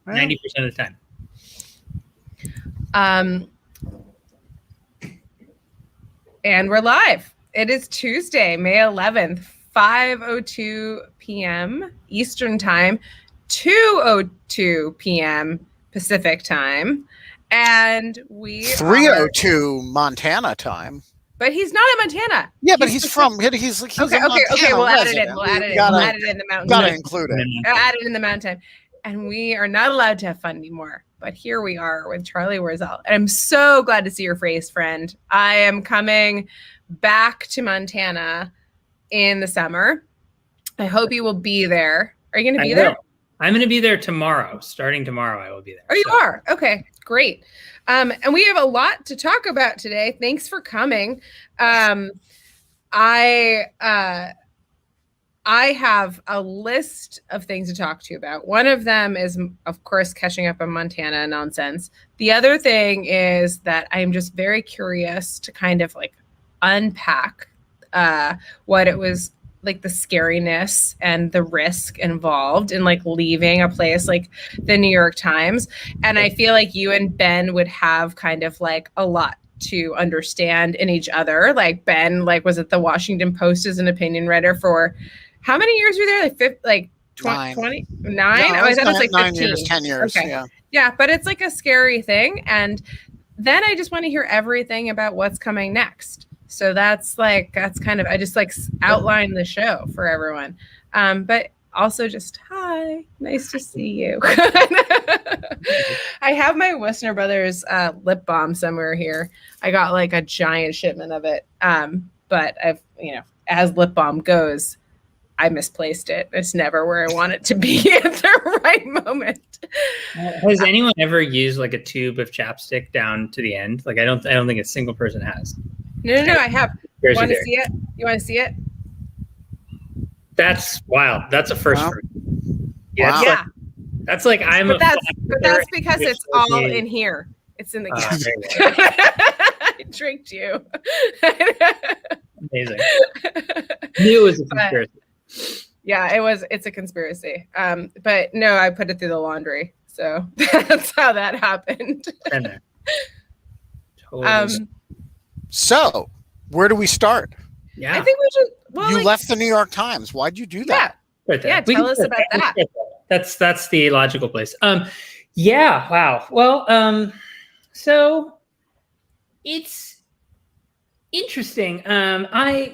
90% of the time. And we're live. It is Tuesday, May 11th, 5:02 p.m. Eastern Time, 2:02 p.m. Pacific Time, and we 3:02 Montana time. But he's not in Montana. Yeah, but he's from. He's okay. A Montana We'll add resident. it in. We'll add it in the mountain. Gotta include it. Add it in the mountain. And we are not allowed to have fun anymore. But here we are with Charlie Warzel. And I'm so glad to see your face, friend. I am coming back to Montana in the summer. I hope you will be there. Are you going to be there? I'm going to be there tomorrow. Starting tomorrow, I will be there. Oh, you are? Okay, great. And we have a lot to talk about today. Thanks for coming. I have a list of things to talk to you about. One of them is, of course, catching up on Montana nonsense. The other thing is that I'm just very curious to kind of like unpack what it was like, the scariness and the risk involved in like leaving a place like the New York Times. And I feel like you and Ben would have kind of like a lot to understand in each other. Like Ben, like was at the Washington Post as an opinion writer for how many years were there? Like 29? No, I thought it was like 9 15. years, 10 years. Okay. Yeah. Yeah, but it's like a scary thing. And then I just want to hear everything about what's coming next. So that's kind of, I just like outline the show for everyone. But also just, hi, nice to see you. I have my Wissner Brothers lip balm somewhere here. I got like a giant shipment of it. But I've, as lip balm goes, I misplaced it. It's never where I want it to be at the right moment. Has anyone ever used like a tube of chapstick down to the end? Like I don't think a single person has. No, I have. You want to see it? You want to see it? That's wild. That's a first. Wow. For me. Yeah. Yeah. That's like But that's because it's all in here. It's in the gas. I tricked you. Amazing. Knew it was a conspiracy. Yeah, it's a conspiracy. But no, I put it through the laundry. So that's how that happened. Totally. So where do we start? Yeah. I think we should. You left the New York Times. Why'd you do that? Right there. Yeah, tell us about that. That's the logical place. Yeah. Wow. Well, so it's interesting. I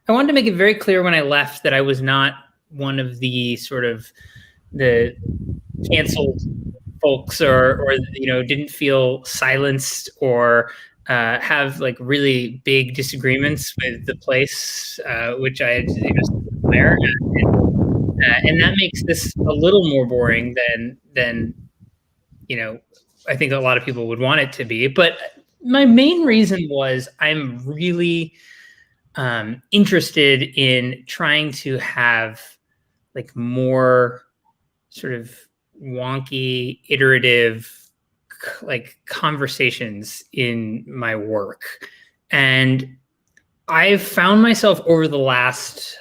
wanted to make it very clear when I left that I was not one of the sort of the canceled folks or didn't feel silenced or have like really big disagreements with the place, which I admire, and that makes this a little more boring than I think a lot of people would want it to be. But my main reason was I'm really interested in trying to have like more sort of wonky, iterative, like conversations in my work. And I've found myself over the last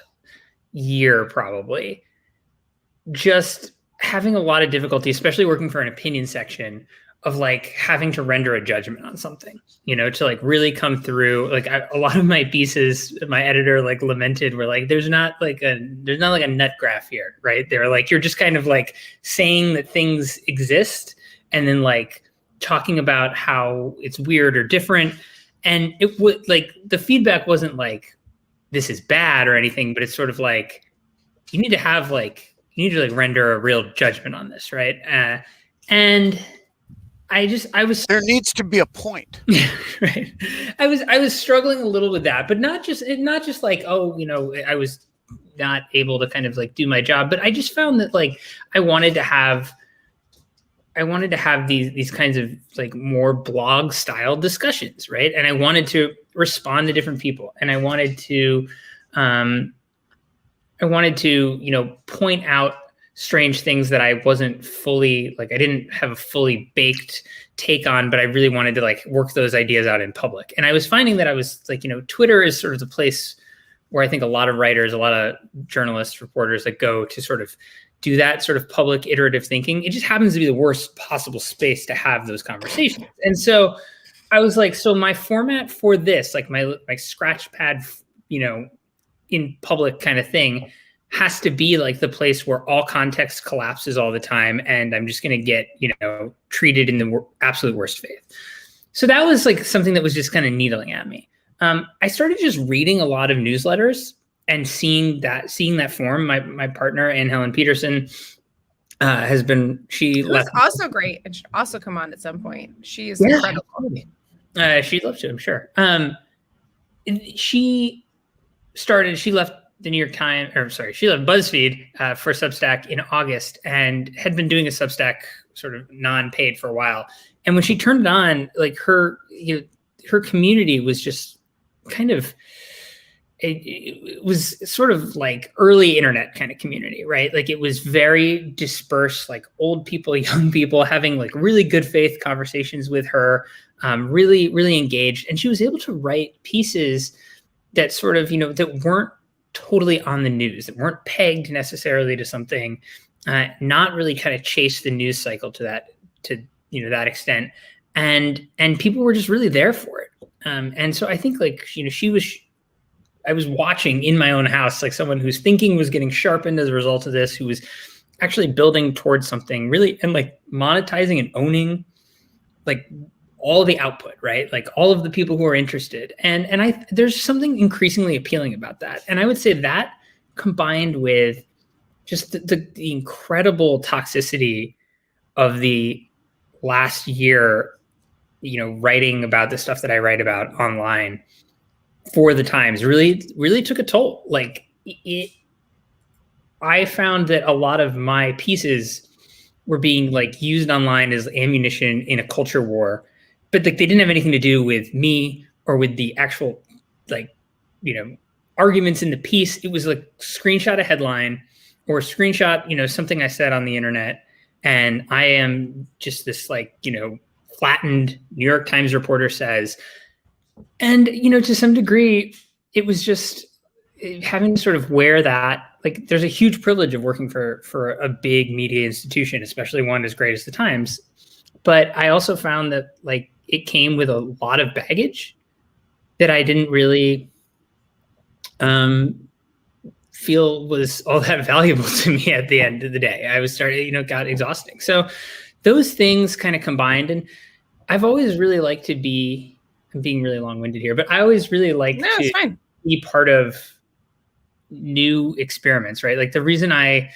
year, probably just having a lot of difficulty, especially working for an opinion section, of like having to render a judgment on something, to like really come through. Like a lot of my pieces, my editor like lamented were like, there's not like a nut graph here, right? They're like, you're just kind of like saying that things exist and then like talking about how it's weird or different. And it would like, the feedback wasn't like, this is bad or anything, but it's sort of like, you need to render a real judgment on this. Right. And there needs to be a point. Right. I was struggling a little with that, but not just like, I was not able to kind of like do my job, but I just found that like, I wanted to have these kinds of like more blog style discussions. Right. And I wanted to respond to different people, and I wanted to point out strange things that I wasn't fully, like, I didn't have a fully baked take on, but I really wanted to like work those ideas out in public. And I was finding that I was like, Twitter is sort of the place where I think a lot of writers, a lot of journalists, reporters that go to sort of do that sort of public iterative thinking. It just happens to be the worst possible space to have those conversations. And so I was like, so my format for this, like my scratch pad, in public kind of thing, has to be like the place where all context collapses all the time, and I'm just going to get, treated in the absolute worst faith. So that was like something that was just kind of needling at me. I started just reading a lot of newsletters and seeing that form. My partner, Anne Helen Peterson, she left. Also great, and should also come on at some point. She is incredible. She'd love to, I'm sure. She left the New York Times, she left BuzzFeed for Substack in August, and had been doing a Substack sort of non-paid for a while. And when she turned it on, like her community was just kind of, it was sort of like early internet kind of community, right? Like it was very dispersed, like old people, young people having like really good faith conversations with her, really, really engaged. And she was able to write pieces that sort of, that weren't totally on the news, that weren't pegged necessarily to something, not really kind of chase the news cycle to that extent. And people were just really there for it. And so I think like, I was watching in my own house, like someone whose thinking was getting sharpened as a result of this, who was actually building towards something really, and like monetizing and owning like all the output, right? Like all of the people who are interested. And there's something increasingly appealing about that. And I would say that combined with just the incredible toxicity of the last year, writing about the stuff that I write about online for the Times really, really took a toll. Like I found that a lot of my pieces were being like used online as ammunition in a culture war, but like they didn't have anything to do with me or with the actual arguments in the piece. It was like screenshot a headline or screenshot, something I said on the internet. And I am just this flattened New York Times reporter says. And, to some degree, it was just having to sort of wear that. Like, there's a huge privilege of working for a big media institution, especially one as great as the Times. But I also found that, like, it came with a lot of baggage that I didn't really feel was all that valuable to me at the end of the day. I was got exhausting. So those things kind of combined. And I've always really liked to be, I'm being really long-winded here, but I always really like to be part of new experiments, right? Like the reason I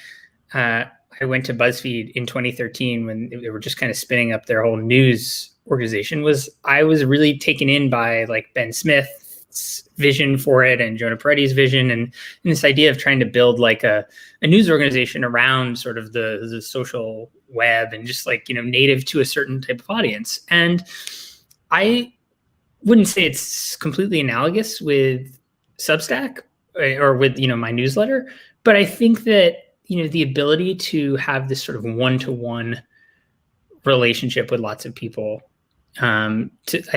went to BuzzFeed in 2013 when they were just kind of spinning up their whole news organization was I was really taken in by like Ben Smith's vision for it and Jonah Peretti's vision and this idea of trying to build like a news organization around sort of the social web and just like, native to a certain type of audience. And I wouldn't say it's completely analogous with Substack or with, my newsletter, but I think that, the ability to have this sort of one-to-one relationship with lots of people, I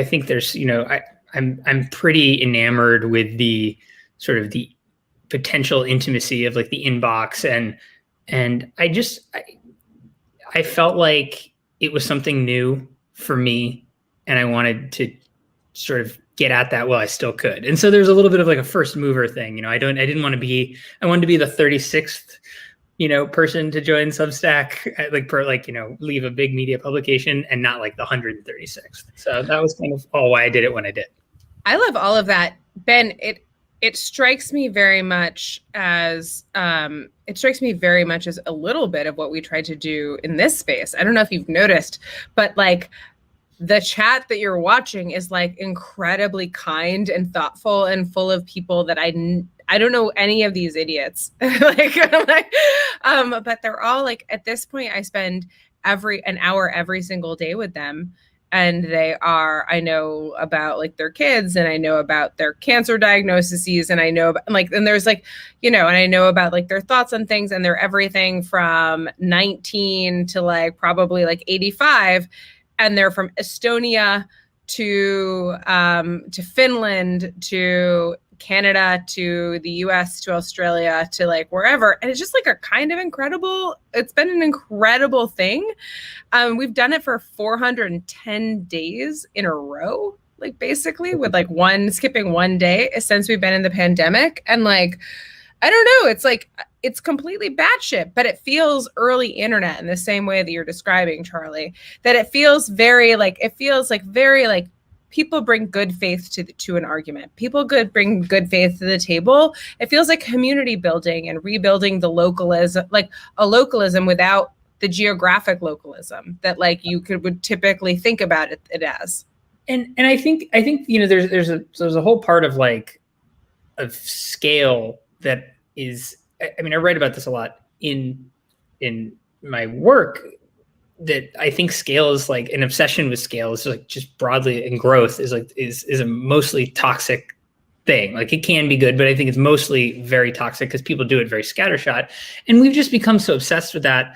think there's, I'm pretty enamored with the sort of the potential intimacy of like the inbox and I felt like it was something new for me and I wanted to sort of get at that while I still could. And so there's a little bit of like a first mover thing. I wanted to be the 36th, person to join Substack, leave a big media publication and not like the 136th. So that was kind of all why I did it when I did. I love all of that. Ben, it strikes me very much as a little bit of what we tried to do in this space. I don't know if you've noticed, but like the chat that you're watching is like incredibly kind and thoughtful and full of people that I don't know any of these idiots. But they're all like, at this point, I spend an hour every single day with them. And I know about like their kids and I know about their cancer diagnoses and I know about and there's like, and I know about like their thoughts on things and they're everything from 19 to like probably like 85. And they're from Estonia, to Finland, to Canada, to the US, to Australia, to like wherever. And it's just like it's been an incredible thing. We've done it for 410 days in a row, like basically with like skipping one day since we've been in the pandemic. And like, I don't know, it's like, it's completely batshit, but it feels early internet in the same way that you're describing, Charlie, that it feels very like people bring good faith to an argument. People bring good faith to the table. It feels like community building and rebuilding the localism, like a localism without the geographic localism that like you would typically think about it as. And I think there's a whole part of like of scale that is. I mean, I write about this a lot in my work. That I think scale is like an obsession with scale is like just broadly, and growth is a mostly toxic thing. Like it can be good, but I think it's mostly very toxic because people do it very scattershot, and we've just become so obsessed with that,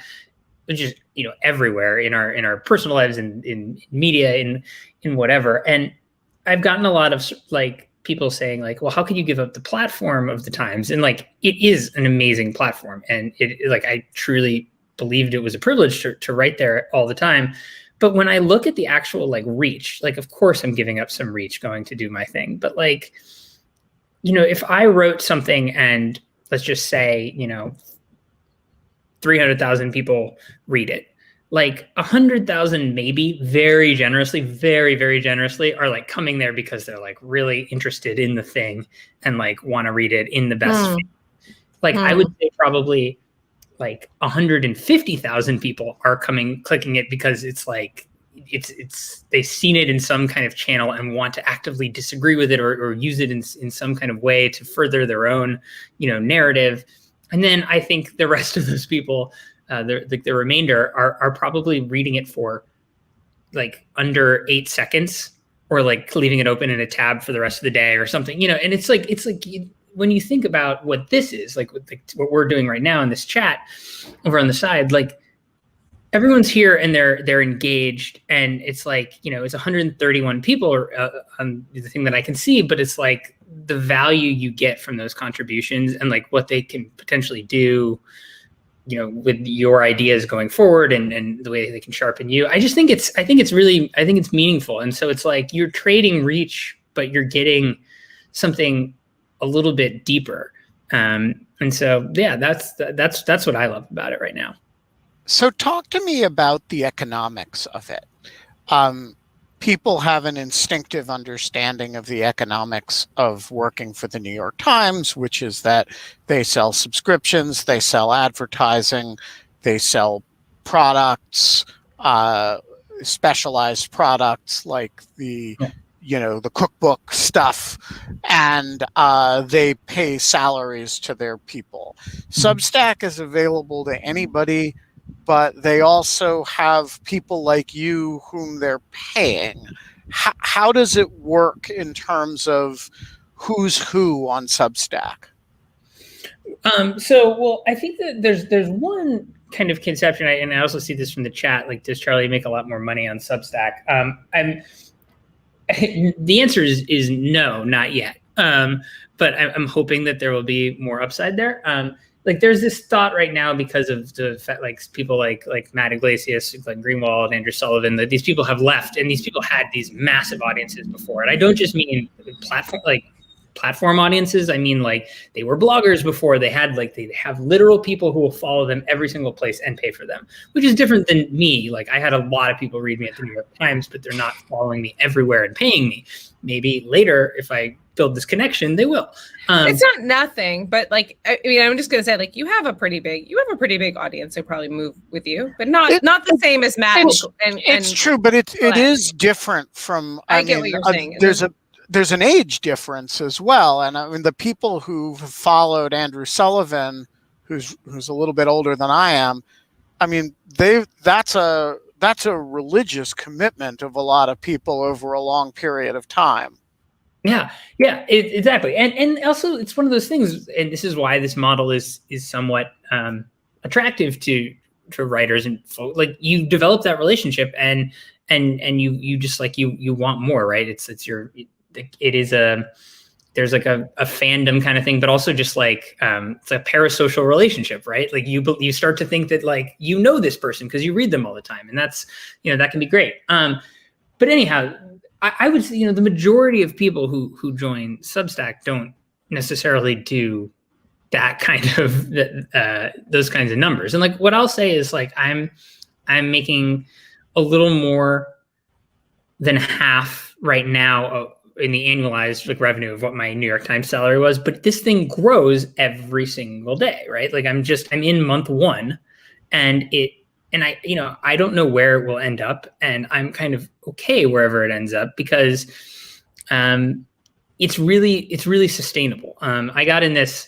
which is everywhere in our personal lives and in media in whatever. And I've gotten a lot of like people saying like, well, how could you give up the platform of the Times? And like it is an amazing platform, and it like I truly believed it was a privilege to write there all the time. But when I look at the actual like reach, like of course I'm giving up some reach going to do my thing. But like, if I wrote something and let's just say, 300,000 people read it, like 100,000 maybe very generously, very, very generously are like coming there because they're like really interested in the thing and like want to read it in the best. Like I would say probably like 150,000 people are clicking it because it's like, they've seen it in some kind of channel and want to actively disagree with it or use it in some kind of way to further their own, narrative. And then I think the rest of those people, the remainder are probably reading it for like under 8 seconds or like leaving it open in a tab for the rest of the day or something, and it's like when you think about what this is, like what we're doing right now in this chat over on the side, like everyone's here and they're engaged, and it's like, it's 131 people on the thing that I can see, but it's like the value you get from those contributions and like what they can potentially do, with your ideas going forward and the way they can sharpen you. I think it's meaningful. And so it's like you're trading reach, but you're getting something a little bit deeper. And so, yeah, that's what I love about it right now. So talk to me about the economics of it. People have an instinctive understanding of the economics of working for the New York Times, which is that they sell subscriptions, they sell advertising, they sell products, specialized products like the cookbook stuff, and they pay salaries to their people. Substack is available to anybody, but they also have people like you whom they're paying. How does it work in terms of who's who on Substack? Well, I think that there's one kind of conception, and I also see this from the chat, like, does Charlie make a lot more money on Substack? The answer is no, not yet. But I'm hoping that there will be more upside there. Like there's this thought right now because of the fact, like people like Matt Iglesias, Glenn Greenwald, Andrew Sullivan, that these people have left, and these people had these massive audiences before. And I don't just mean platform audiences. I mean, like they were bloggers before. They have literal people who will follow them every single place and pay for them, which is different than me. Like I had a lot of people read me at the New York Times, but they're not following me everywhere and paying me. Maybe later, if I build this connection, they will. It's not nothing, but like, I mean, I'm just going to say, like, you have a pretty big audience who probably move with you, but not the same as Matt. It's true, but it is different from, I get what you're saying. There's an age difference as well. And I mean, the people who followed Andrew Sullivan, who's a little bit older than I am, I mean, that's a religious commitment of a lot of people over a long period of time. Yeah, exactly. And also it's one of those things, and this is why this model is somewhat attractive to writers and folks. Like you develop that relationship, and and you just like you want more, right? It is there's like a fandom kind of thing, but also just like it's a parasocial relationship, right? Like you start to think that like this person because you read them all the time, and that's that can be great. But anyhow, I would say the majority of people who join Substack don't necessarily do that kind of those kinds of numbers. And like what I'll say is like I'm making a little more than half right now in the annualized like revenue of what my New York Times salary was, but this thing grows every single day, right? Like I'm in month 1, and I don't know where it will end up, and I'm kind of okay wherever it ends up because it's really sustainable. I got in this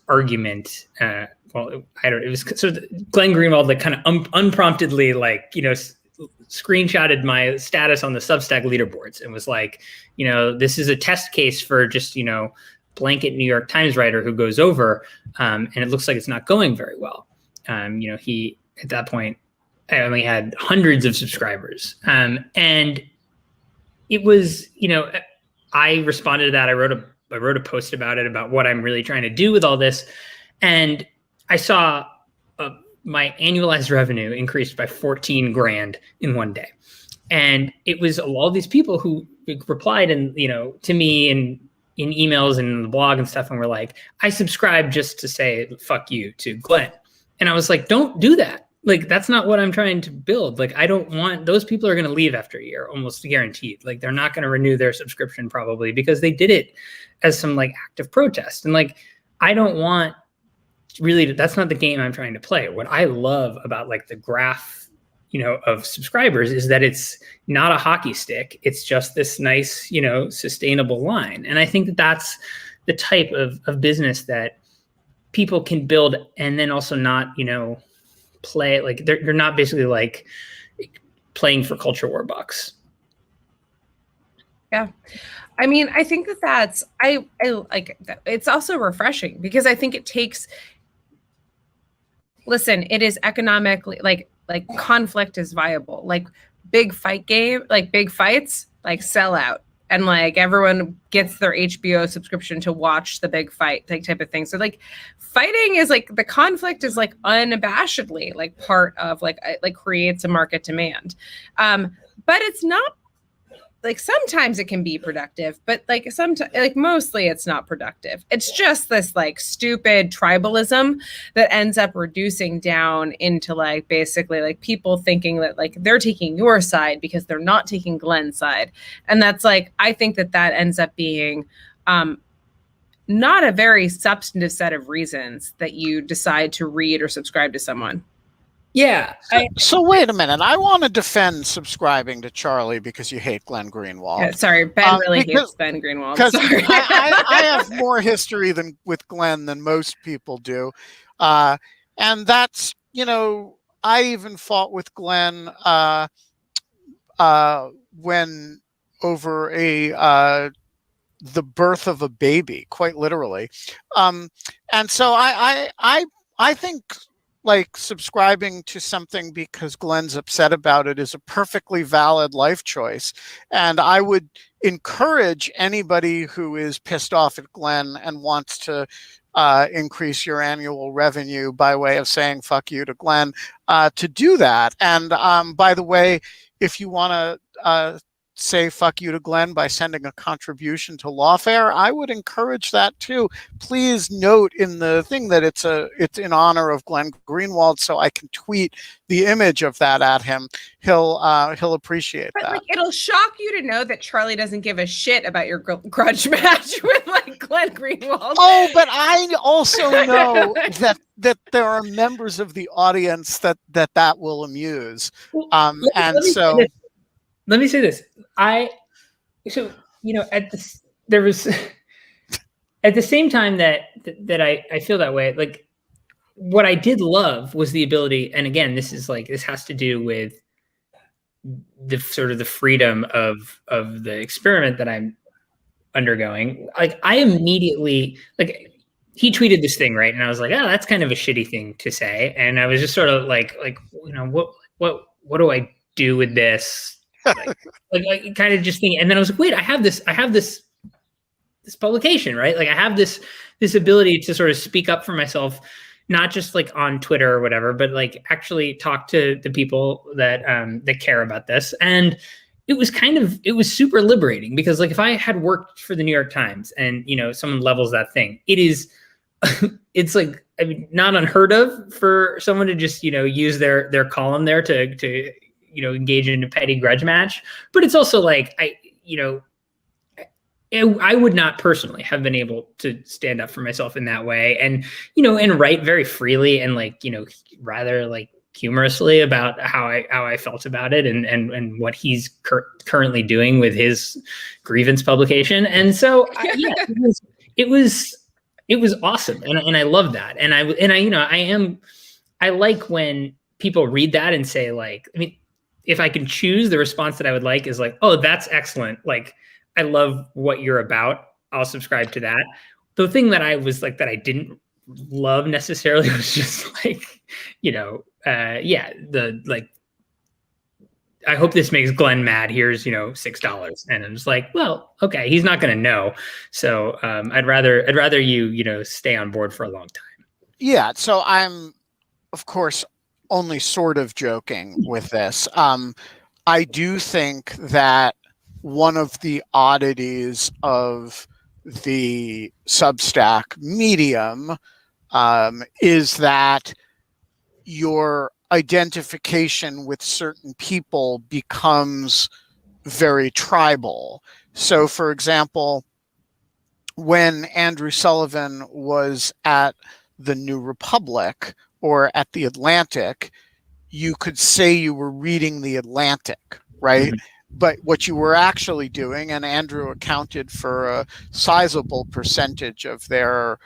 argument. It was sort of Glenn Greenwald like kind of unpromptedly screenshotted my status on the Substack leaderboards and was like, this is a test case for just, blanket New York Times writer who goes over, and it looks like it's not going very well. He, at that point, I only had hundreds of subscribers. And it was, I responded to that. I wrote a post about it, about what I'm really trying to do with all this. And I saw my annualized revenue increased by 14 grand in one day. And it was all these people who replied and, to me in emails and the blog and stuff. And were like, I subscribe just to say, fuck you to Glenn. And I was like, don't do that. Like, that's not what I'm trying to build. Like, I don't want, those people are going to leave after a year, almost guaranteed. Like, they're not going to renew their subscription probably because they did it as some like active protest. And like, I don't want really, that's not the game I'm trying to play. What I love about like the graph, of subscribers is that it's not a hockey stick. It's just this nice, sustainable line. And I think that that's the type of business that people can build and then also not, play like they're not basically like playing for culture war bucks. Yeah. I mean, I think that's I like that. It's also refreshing because I think it takes, listen, it is economically like conflict is viable. Like big fights, like sell out. And like everyone gets their HBO subscription to watch the big fight, like type of thing. So like fighting is like the conflict is like unabashedly like part of like creates a market demand. But it's not like sometimes it can be productive, but like sometimes like mostly it's not productive. It's just this like stupid tribalism that ends up reducing down into like basically like people thinking that like they're taking your side because they're not taking Glenn's side. And that's like, I think that ends up being not a very substantive set of reasons that you decide to read or subscribe to someone. Yeah. So wait a minute. I want to defend subscribing to Charlie because you hate Glenn Greenwald. Yeah, sorry, Ben really hates Ben Greenwald. Because sorry. I have more history with Glenn than most people do. And that's, I even fought with Glenn when over the birth of a baby, quite literally. And so I think like subscribing to something because Glenn's upset about it is a perfectly valid life choice. And I would encourage anybody who is pissed off at Glenn and wants to increase your annual revenue by way of saying fuck you to Glenn to do that. And by the way, if you want to say fuck you to Glenn by sending a contribution to Lawfare, I would encourage that too. Please note in the thing that it's in honor of Glenn Greenwald, so I can tweet the image of that at him. He'll appreciate that. Like, it'll shock you to know that Charlie doesn't give a shit about your grudge match with like Glenn Greenwald. Oh, but I also know that there are members of the audience that will amuse. Let me say this. At the same time that I feel that way, like what I did love was the ability, and again, this has to do with the sort of the freedom of the experiment that I'm undergoing. Like I immediately, like he tweeted this thing, right? And I was like, oh, that's kind of a shitty thing to say. And I was just sort of like, what do I do with this? Like kind of just thinking. And then I was like, wait, I have this publication, right? Like I have this ability to sort of speak up for myself, not just like on Twitter or whatever, but like actually talk to the people that care about this. And it was super liberating, because like if I had worked for the New York Times and, you know, someone levels that thing, it's like, I mean, not unheard of for someone to just, you know, use their column there to, you know, engage in a petty grudge match. But it's also like, I would not personally have been able to stand up for myself in that way, and, you know, and write very freely and like, you know, rather like humorously about how I felt about it and what he's currently doing with his grievance publication. And so it was awesome. And I love that. And I, you know, I like when people read that and say like, I mean, if I can choose, the response that I would like is like, oh, that's excellent. Like, I love what you're about. I'll subscribe to that. The thing that I was like, that I didn't love necessarily was just like, you know, the like, I hope this makes Glenn mad. Here's, you know, $6. And I'm just like, well, okay, he's not going to know. So I'd rather you know, stay on board for a long time. Yeah. So I'm, of course, only sort of joking with this. I do think that one of the oddities of the Substack medium is that your identification with certain people becomes very tribal. So, for example, when Andrew Sullivan was at the New Republic or at the Atlantic, you could say you were reading the Atlantic, right? Mm-hmm. But what you were actually doing, and Andrew accounted for a sizable percentage of their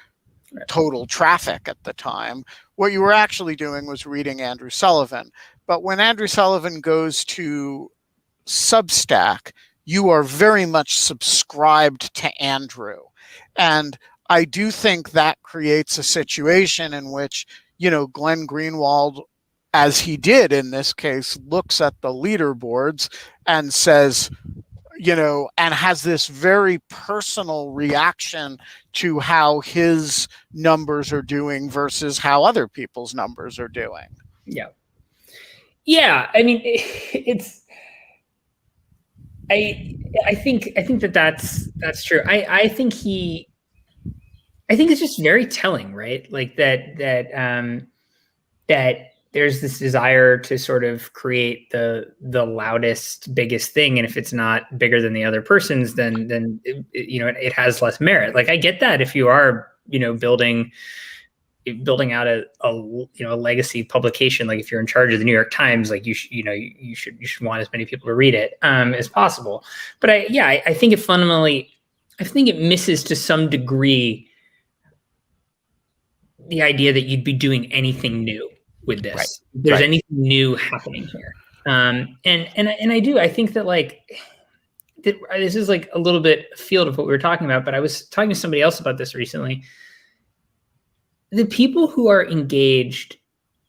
total traffic at the time, what you were actually doing was reading Andrew Sullivan. But when Andrew Sullivan goes to Substack, you are very much subscribed to Andrew. And I do think that creates a situation in which, you know, Glenn Greenwald, as he did in this case, looks at the leaderboards and says, you know, and has this very personal reaction to how his numbers are doing versus how other people's numbers are doing. Yeah. Yeah. I mean, I think that's true. I think it's just very telling, right? Like that there's this desire to sort of create the loudest, biggest thing, and if it's not bigger than the other person's, then you know, it has less merit. Like I get that if you are, you know, building out a legacy publication, like if you're in charge of the New York Times, like you should want as many people to read it as possible. But I think it misses to some degree the idea that you'd be doing anything new with this. Right. There's anything new happening here. And I do. I think that like this is like a little bit field of what we were talking about, but I was talking to somebody else about this recently. The people who are engaged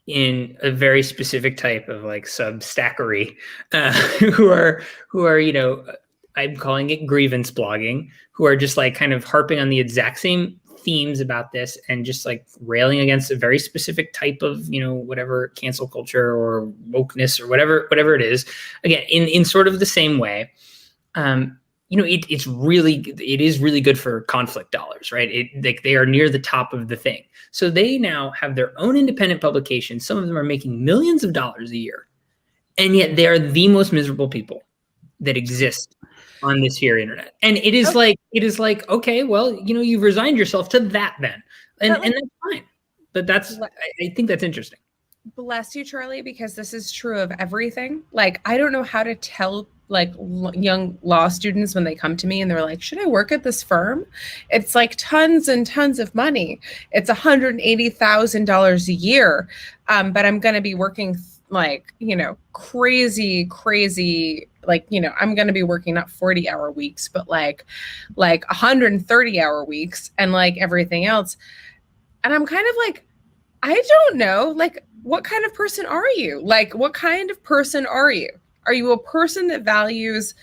in a very specific type of like substackery, who are, you know, I'm calling it grievance blogging, who are just like kind of harping on the exact same themes about this and just like railing against a very specific type of, you know, whatever cancel culture or wokeness or whatever it is, again, in sort of the same way. You know, it is really good for conflict dollars, right? Like they are near the top of the thing. So they now have their own independent publication. Some of them are making millions of dollars a year. And yet they are the most miserable people that exist on this here internet. And it is like, okay, well, you know, you've resigned yourself to that then. And that's fine. But I think that's interesting. Bless you, Charlie, because this is true of everything. Like, I don't know how to tell like young law students when they come to me and they're like, should I work at this firm? It's like tons and tons of money. It's $180,000 a year. But I'm going to be working like, you know, crazy, like, you know, I'm going to be working not 40-hour weeks, but like 130-hour weeks and like everything else. And I'm kind of like, I don't know, like, what kind of person are you? Like, what kind of person are you? Are you a person that values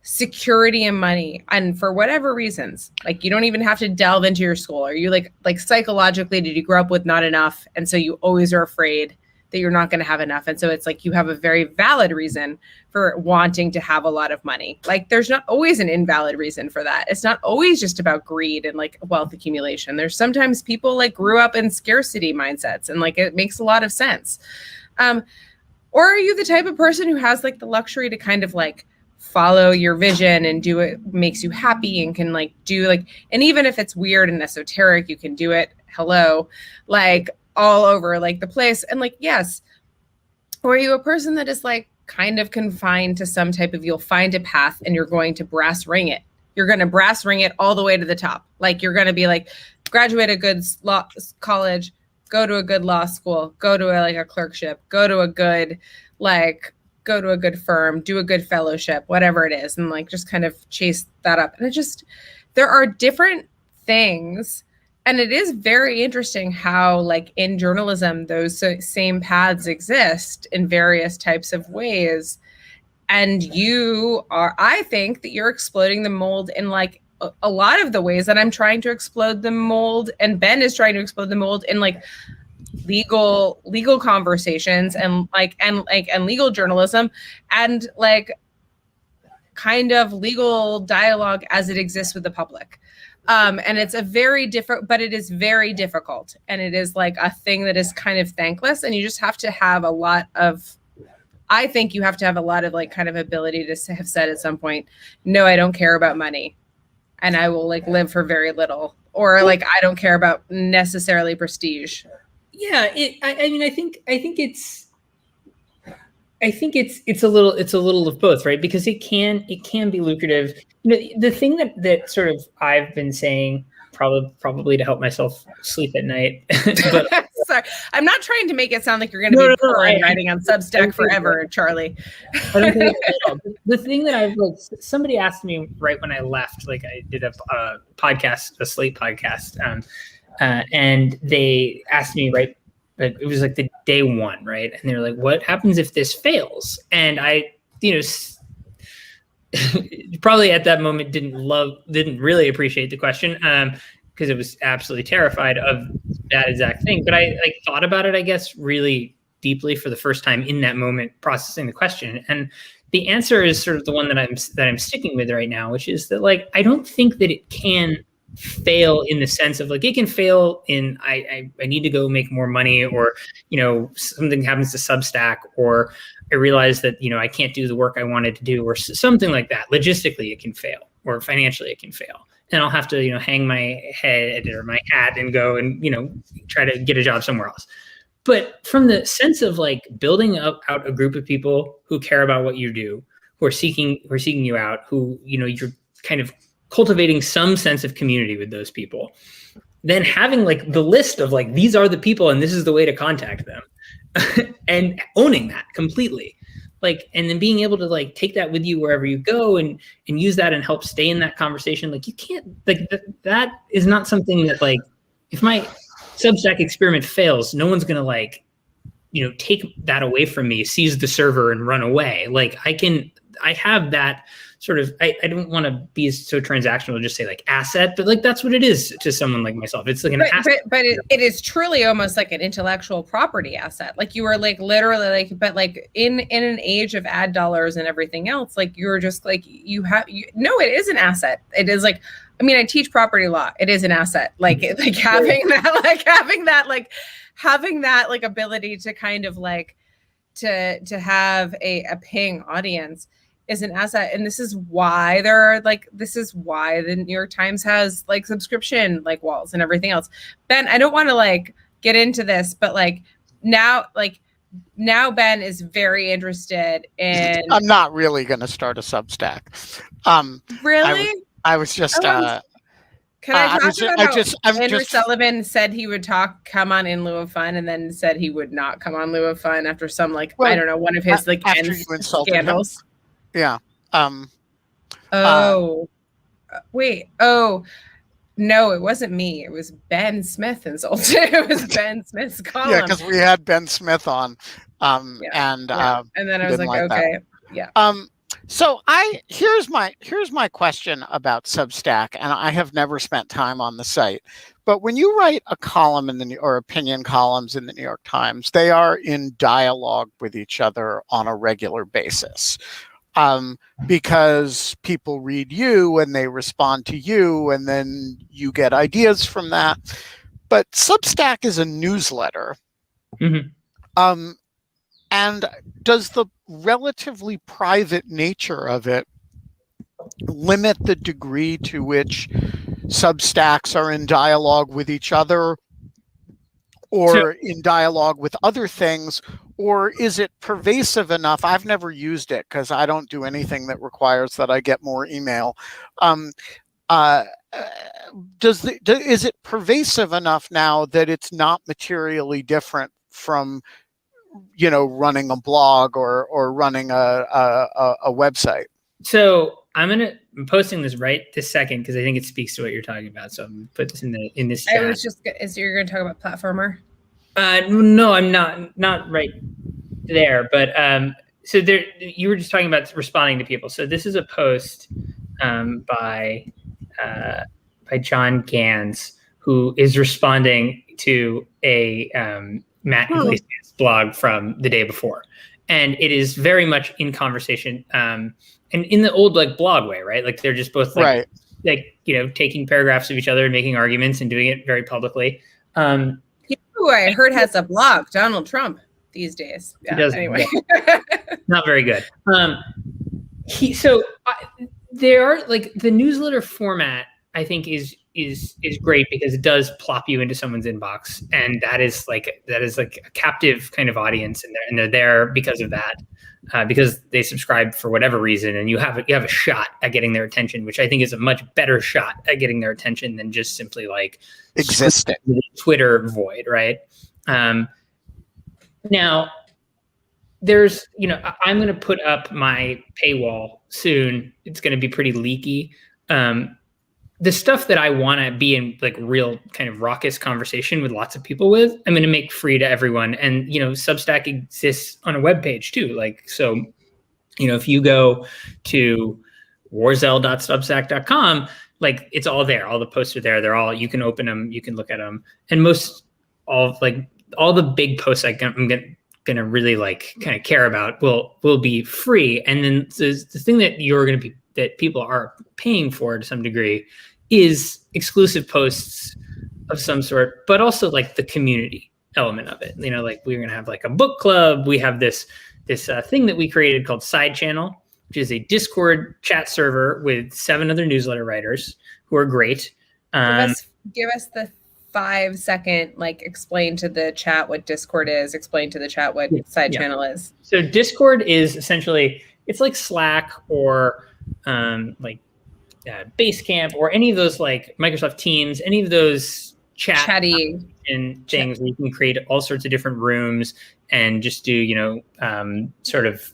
security and money, and for whatever reasons, like you don't even have to delve into your school? Are you like psychologically, did you grow up with not enough, and so you always are afraid that you're not going to have enough, and so it's like you have a very valid reason for wanting to have a lot of money? Like there's not always an invalid reason for that. It's not always just about greed and like wealth accumulation. There's sometimes people like grew up in scarcity mindsets, and like it makes a lot of sense. Or are you the type of person who has like the luxury to kind of like follow your vision and do it makes you happy and can like do like, and even if it's weird and esoteric, you can do it like all over like the place, and like, yes. Or are you a person that is like kind of confined to some type of, you'll find a path and you're going to brass ring it. You're going to brass ring it all the way to the top. Like you're going to be like, graduate a good law college, go to a good law school, go to a clerkship, go to a good firm, do a good fellowship, whatever it is, and like just kind of chase that up. And it just, there are different things. And it is very interesting how like in journalism, those same paths exist in various types of ways. And I think that you're exploding the mold in like a lot of the ways that I'm trying to explode the mold, and Ben is trying to explode the mold in like legal conversations and legal journalism and like kind of legal dialogue as it exists with the public. And it's a very different, but it is very difficult. And it is like a thing that is kind of thankless. And you just have to have a lot of, I think you have to have a lot of like kind of ability to have said at some point, no, I don't care about money and I will like live for very little, or like, I don't care about necessarily prestige. Yeah. I think it's a little of both, right? Because it can be lucrative. You know, the thing that sort of I've been saying probably to help myself sleep at night. But sorry, I'm not trying to make it sound like you're going to be writing on Substack forever, Charlie. I don't think the thing that I've like, somebody asked me right when I left, like I did a podcast, a Slate podcast, and they asked me right. But it was like the day one, right? And they were like, what happens if this fails? And I, probably at that moment didn't really appreciate the question because it was absolutely terrified of that exact thing. But I like thought about it, I guess, really deeply for the first time in that moment, processing the question. And the answer is sort of the one that I'm sticking with right now, which is that like, I don't think that it can fail in the sense of like it can fail in I need to go make more money, or something happens to Substack, or I realize that I can't do the work I wanted to do, or something like that. Logistically it can fail, or financially it can fail, and I'll have to hang my head or my hat and go and try to get a job somewhere else. But from the sense of like building out a group of people who care about what you do, who are seeking you out, who you're kind of cultivating some sense of community with those people, then having like the list of like, these are the people and this is the way to contact them and owning that completely, like, and then being able to like take that with you wherever you go and use that and help stay in that conversation. Like you can't like that is not something that like, if my Substack experiment fails, no one's going to like, take that away from me, seize the server and run away. Like I have that sort of, I don't want to be so transactional, just say like asset, but like that's what it is to someone like myself. It's like an asset. But it is truly almost like an intellectual property asset. Like you are like literally like, but like in an age of ad dollars and everything else, like you're just like, no, it is an asset. It is like, I mean, I teach property law. It is an asset. Like having that like ability to kind of like, to have a paying audience is an asset. And this is why the New York Times has like subscription like walls and everything else. Ben, I don't want to like get into this, but like now Ben is very interested in. I'm not really going to start a Substack. Really? I was just. Can I talk about how Andrew Sullivan said he would come on in lieu of fun, and then said he would not come on lieu of fun after some like, I don't know, one of his like scandals. Him. Yeah. Wait. Oh, no, it wasn't me. It was Ben Smith insulted. It was Ben Smith's column. Yeah, because we had Ben Smith on. And then I was like, okay. Yeah. So here's my question about Substack, and I have never spent time on the site. But when you write a column or opinion columns in the New York Times, they are in dialogue with each other on a regular basis. Because people read you and they respond to you, and then you get ideas from that. But Substack is a newsletter. Mm-hmm. And does the relatively private nature of it limit the degree to which Substacks are in dialogue with each other or in dialogue with other things? Or is it pervasive enough? I've never used it because I don't do anything that requires that I get more email. Is it pervasive enough now that it's not materially different from, running a blog or running a website? So I'm posting this right this second because I think it speaks to what you're talking about. So I'm gonna put this in this chat. I was just, you're going to talk about Platformer? No, I'm not right there. But so there, you were just talking about responding to people. So this is a post by John Gans, who is responding to a Matt Iglesias blog from the day before, and it is very much in conversation. And in the old blog way, right? Like they're just both taking paragraphs of each other and making arguments and doing it very publicly. Who I heard has a blog, Donald Trump, these days. Yeah, he does, anyway. Not very good. There are the newsletter format, I think is great because it does plop you into someone's inbox, and that is a captive kind of audience, and they're there because of that, because they subscribe for whatever reason, and you have a shot at getting their attention, which I think is a much better shot at getting their attention than just simply existing the Twitter void, right? Now there's, I'm going to put up my paywall soon. It's going to be pretty leaky. The stuff that I want to be in real kind of raucous conversation with lots of people with, I'm going to make free to everyone. And, Substack exists on a web page too. So, if you go to warzel.substack.com, it's all there. All the posts are there. You can open them, you can look at them. And all the big posts I'm going to really kind of care about will be free. And then the thing that that people are paying for to some degree is exclusive posts of some sort, but also the community element of it. We're going to have a book club. We have this thing that we created called Side Channel, which is a Discord chat server with 7 other newsletter writers who are great. Give us the 5-second, explain to the chat what Discord is, explain to the chat what Side Channel is. So Discord is essentially, it's like Slack or Basecamp or any of those Microsoft Teams, any of those chatty and things where you can create all sorts of different rooms and just do, sort of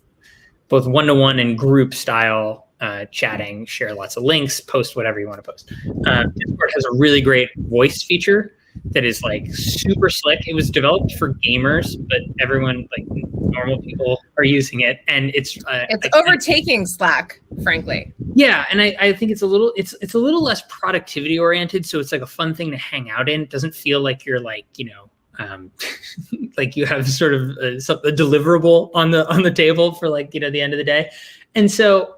both one-to-one and group style chatting, share lots of links, post whatever you want to post. Discord has a really great voice feature that is super slick. It was developed for gamers, but everyone, normal people, are using it, and it's overtaking Slack, frankly. Yeah, and I think it's a little less productivity oriented, so it's a fun thing to hang out in. It doesn't feel like you're you have sort of a deliverable on the table for the end of the day, and so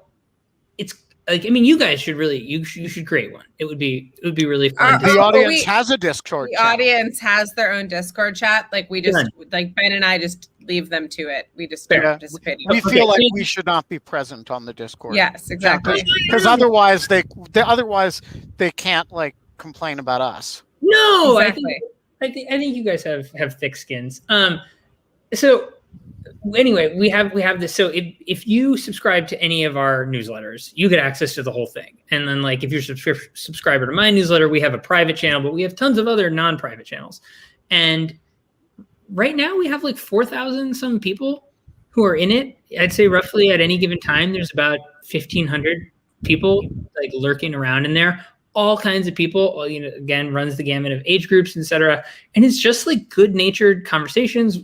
it's you guys should you should create one. It would be really fun. The audience has a Discord. The audience has their own Discord chat. We just Ben and I just leave them to it. We just don't participate. We feel like we should not be present on the Discord. Yes, exactly. Because otherwise they can't complain about us. No, exactly. I think you guys have thick skins. So anyway, we have this. So if you subscribe to any of our newsletters, you get access to the whole thing. And then if you're a subscriber to my newsletter, we have a private channel, but we have tons of other non-private channels. And right now we have 4,000 some people who are in it. I'd say roughly at any given time, there's about 1,500 people lurking around in there. All kinds of people, again, runs the gamut of age groups, etc. And it's just good-natured conversations.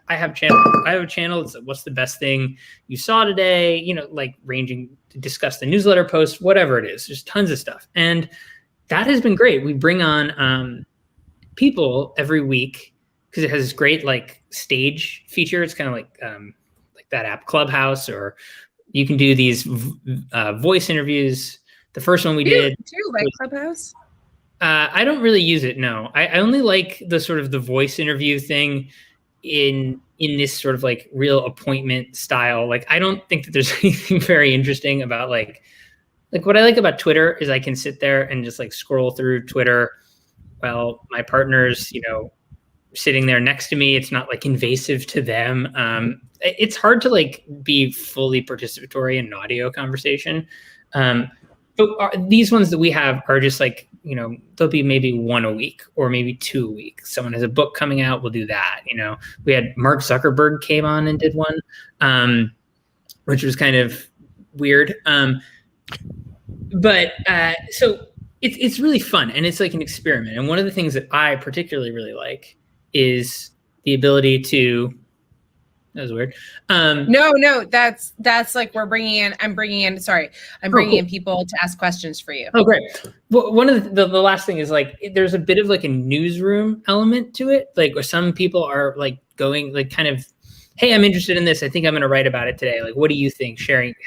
I have a channel. It's what's the best thing you saw today, you know, like ranging to discuss the newsletter post, whatever it is. There's tons of stuff. And that has been great. We bring on people every week because it has this great like stage feature. It's kind of like that app Clubhouse, or you can do these voice interviews. The first one we did. Do you like Clubhouse? I don't really use it. No, I only like the sort of the voice interview thing in this sort of like real appointment style. Like, I don't think that there's anything very interesting about like what I like about Twitter is I can sit there and just like scroll through Twitter while my partner's, you know, sitting there next to me. It's not like invasive to them. It's hard to like be fully participatory in an audio conversation. But these ones that we have are just like, you know, there'll be maybe one a week or maybe 2 a week. Someone has a book coming out, we'll do that. You know, we had Mark Zuckerberg came on and did one, which was kind of weird. But so it's really fun, and it's like an experiment. And one of the things that I particularly really like is the ability to. That was weird. No, that's like I'm bringing in people to ask questions for you. Oh, great. Well, one of the last thing is like, there's a bit of like a newsroom element to it. Like, where some people are like going like kind of, hey, I'm interested in this. I think I'm going to write about it today. Like, what do you think?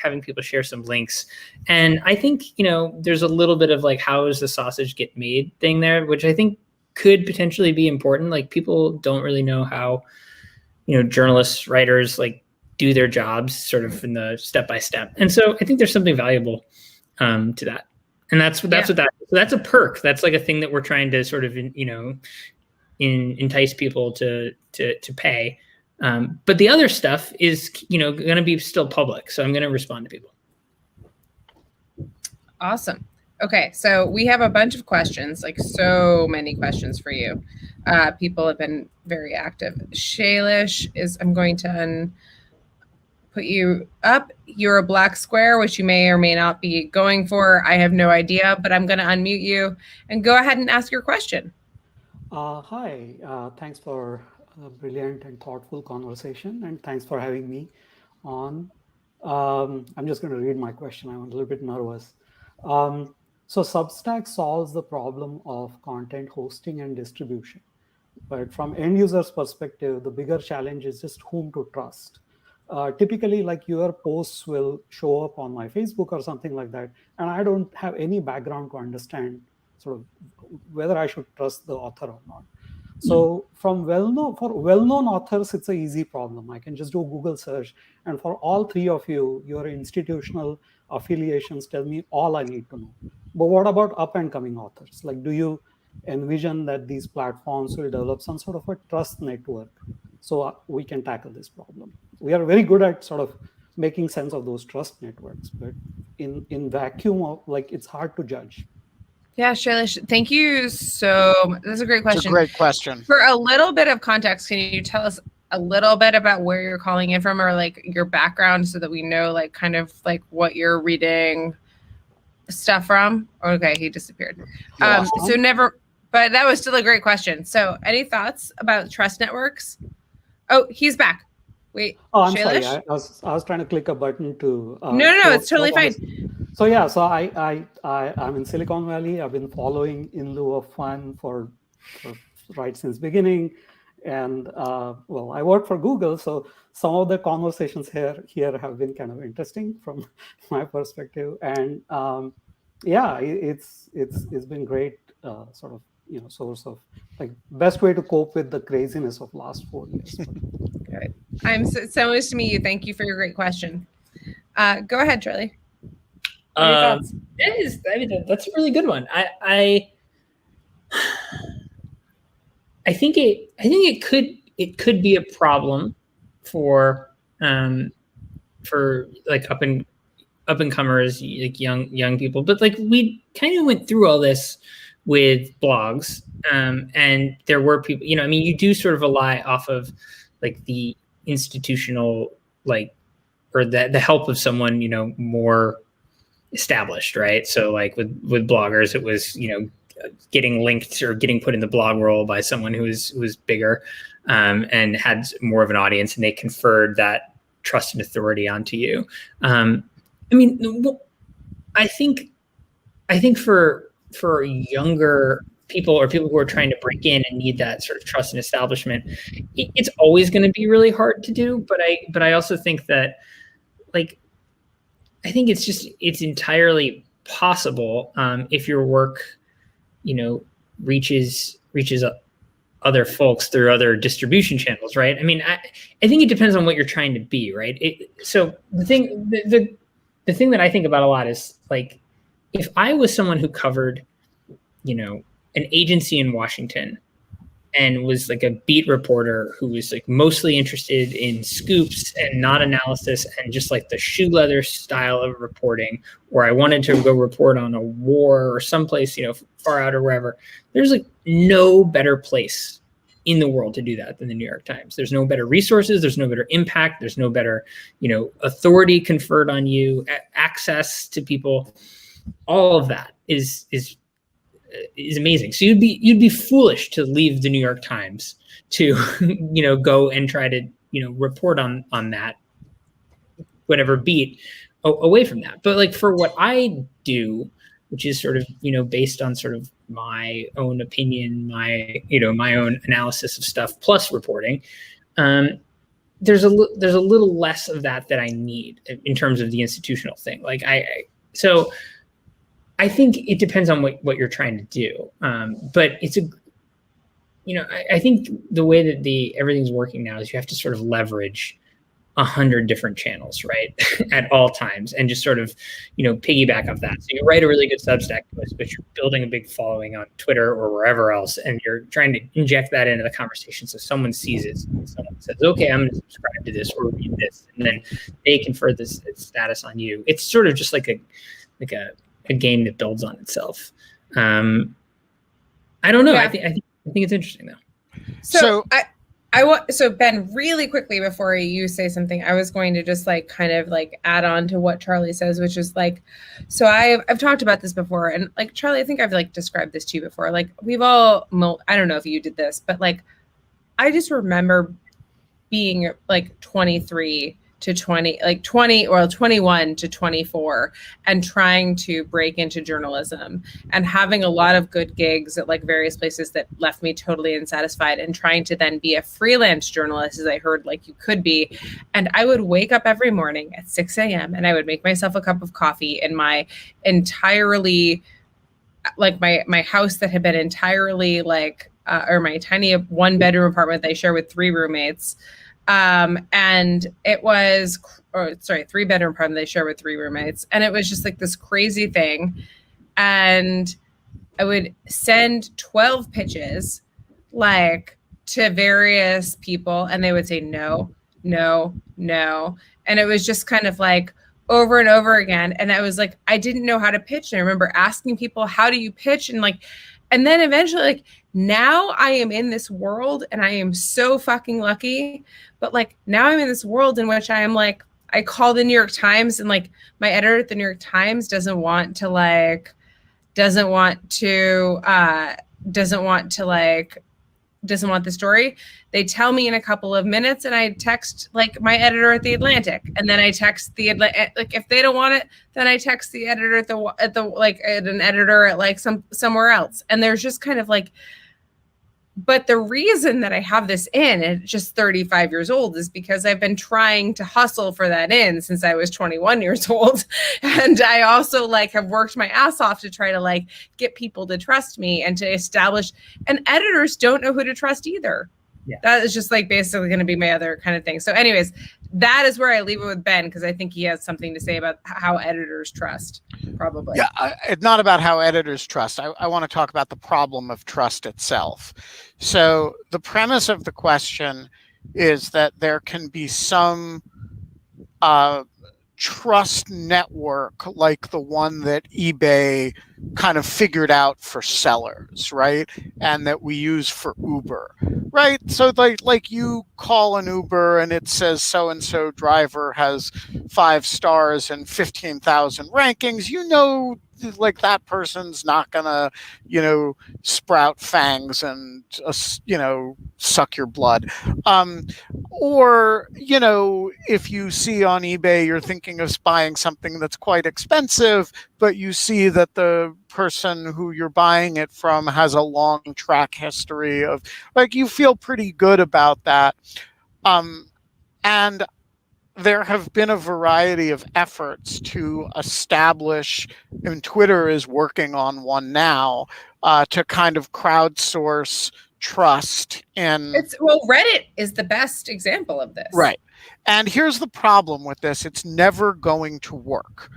Having people share some links. And I think, you know, there's a little bit of like, how does the sausage get made thing there, which I think could potentially be important. Like, people don't really know how, you know, journalists, writers like do their jobs sort of in the step by step. And so I think there's something valuable to that. And that's what so that's a perk. That's like a thing that we're trying to sort of, you know, entice people to pay. But the other stuff is, you know, going to be still public. So I'm going to respond to people. Awesome. Okay, so we have a bunch of questions, like so many questions for you. People have been very active. Shailesh I'm going to put you up. You're a black square, which you may or may not be going for. I have no idea, but I'm going to unmute you and go ahead and ask your question. Hi, thanks for a brilliant and thoughtful conversation, and thanks for having me on. I'm just going to read my question. I'm a little bit nervous. So Substack solves the problem of content hosting and distribution. But from end users' perspective, the bigger challenge is just whom to trust. Typically, like your posts will show up on my Facebook or something like that, and I don't have any background to understand sort of whether I should trust the author or not. So for well-known authors, it's an easy problem. I can just do a Google search, and for all three of you, your institutional affiliations tell me all I need to know. But what about up-and-coming authors? Like, do you envision that these platforms will develop some sort of a trust network so we can tackle this problem? We are very good at sort of making sense of those trust networks, but in vacuum of, like, it's hard to judge. Yeah, Shailesh, thank you so much. That's a great question. It's a great question. For a little bit of context, can you tell us a little bit about where you're calling in from, or like your background, so that we know like kind of like what you're reading stuff from? Okay, he disappeared. Yeah. But that was still a great question. So any thoughts about trust networks? Oh, he's back. Wait, Oh, I'm Shailesh? sorry. I was trying to click a button to. No, it's totally fine. So yeah, so I'm in Silicon Valley. I've been following In Lieu of Fun for right since beginning, and well, I work for Google, so some of the conversations here have been kind of interesting from my perspective, and yeah, it's been great, sort of, you know, source of like best way to cope with the craziness of last 4 years. Good. I'm so nice to meet you. Thank you for your great question. Go ahead, Charlie. That's a really good one. I think it could be a problem for like up and comers, like young people. But like, we kind of went through all this with blogs, and there were people, you know, I mean, you do sort of rely off of like the institutional, like, or the help of someone, you know, more established, right? So like with bloggers, it was, you know, getting linked or getting put in the blog role by someone who was bigger. and had more of an audience, and they conferred that trust and authority onto you. I mean, I think for younger people or people who are trying to break in and need that sort of trust and establishment, it's always going to be really hard to do. But I also think that, like, I think it's entirely possible if your work, reaches other folks through other distribution channels, right? I mean, I think it depends on what you're trying to be, right? So the thing that I think about a lot is, like, if I was someone who covered, an agency in Washington and was like a beat reporter who was like mostly interested in scoops and not analysis and just like the shoe leather style of reporting, or I wanted to go report on a war or someplace, far out or wherever, there's like no better place in the world to do that than the New York Times. There's no better resources. There's no better impact. There's no better, authority conferred on you, access to people. All of that is amazing. So you'd be foolish to leave the New York Times to, go and try to, report on that, whatever beat away from that. But like for what I do, which is sort of, based on sort of my own opinion, my own analysis of stuff plus reporting, there's a little less of that I need in terms of the institutional thing. Like so I think it depends on what you're trying to do. But it's I think the way that everything's working now is you have to sort of leverage 100 different channels, right? At all times, and just sort of, piggyback off that. So you write a really good Substack post, but you're building a big following on Twitter or wherever else, and you're trying to inject that into the conversation. So someone sees it, someone says, okay, I'm going to subscribe to this or read this, and then they confer this status on you. It's sort of just like a game that builds on itself. I don't know. Yeah. I think it's interesting though. So Ben, really quickly before you say something, I was going to just like kind of like add on to what Charlie says, which is like, so I've talked about this before, and like Charlie, I think I've like described this to you before. Like we've all, I don't know if you did this, but like I just remember being like 23 to 20, like 20 or 21 to 24, and trying to break into journalism and having a lot of good gigs at like various places that left me totally unsatisfied, and trying to then be a freelance journalist, as I heard like you could be. And I would wake up every morning at 6 a.m. and I would make myself a cup of coffee in my entirely, like my house that had been entirely like, or my tiny 1-bedroom apartment that I share with 3 roommates. And it was, 3-bedroom apartment they share with 3 roommates. And it was just like this crazy thing. And I would send 12 pitches like to various people, and they would say, no, no, no. And it was just kind of like over and over again. And I was like, I didn't know how to pitch. And I remember asking people, how do you pitch? And then eventually, like, now I am in this world, and I am so fucking lucky. But like now I'm in this world in which I am like, I call the New York Times, and like my editor at the New York Times doesn't want the story. They tell me in a couple of minutes, and I text like my editor at the Atlantic, and then I text the like if they don't want it, then I text the editor at an editor at like somewhere else. And there's just kind of like, but the reason that I have this in at just 35 years old is because I've been trying to hustle for that in since I was 21 years old. And I also like have worked my ass off to try to like get people to trust me and to establish, and editors don't know who to trust either. Yeah. That is just like basically going to be my other kind of thing. So anyways, that is where I leave it with Ben, because I think he has something to say about how editors trust, probably. Yeah, it's not about how editors trust. I want to talk about the problem of trust itself. So the premise of the question is that there can be some trust network like the one that eBay kind of figured out for sellers, right? And that we use for Uber. right? So like you call an Uber and it says so and so driver has 5 stars and 15,000 rankings. You know, like that person's not gonna, sprout fangs and suck your blood. Or if you see on eBay you're thinking of buying something that's quite expensive, but you see that the person who you're buying it from has a long track history of, like, you feel pretty good about that. And there have been a variety of efforts to establish, and Twitter is working on one now, to kind of crowdsource trust in. Reddit is the best example of this. Right. And here's the problem with this. It's never going to work.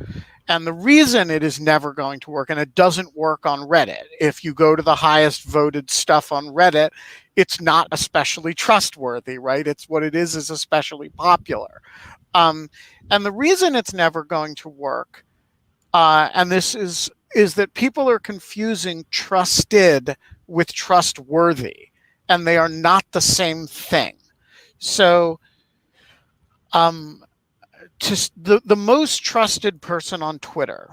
And the reason it is never going to work, and it doesn't work on Reddit, if you go to the highest voted stuff on Reddit, it's not especially trustworthy, right? It's what it is especially popular. And the reason it's never going to work, and this is that people are confusing trusted with trustworthy, and they are not the same thing. So just the most trusted person on Twitter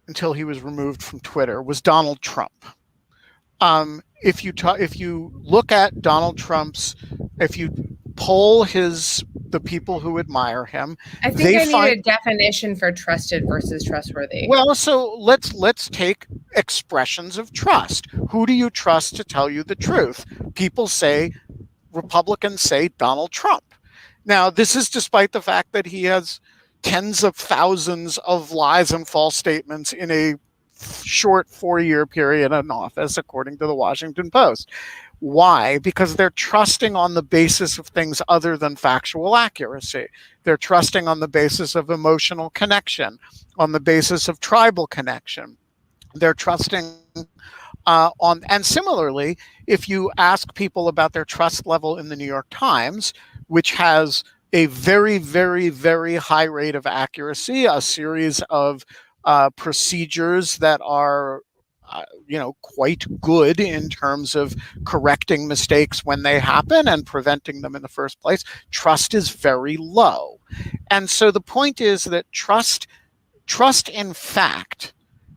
until he was removed from Twitter was Donald Trump. If you look at Donald Trump's, if you poll the people who admire him, I think I need a definition for trusted versus trustworthy. Well, so let's take expressions of trust. Who do you trust to tell you the truth? Republicans say Donald Trump. Now, this is despite the fact that he has tens of thousands of lies and false statements in a short 4-year period in office, according to the Washington Post. Why? Because they're trusting on the basis of things other than factual accuracy. They're trusting on the basis of emotional connection, on the basis of tribal connection. They're trusting and similarly, if you ask people about their trust level in the New York Times, which has a very, very, very high rate of accuracy, a series of procedures that are quite good in terms of correcting mistakes when they happen and preventing them in the first place, trust is very low. And so the point is that trust in fact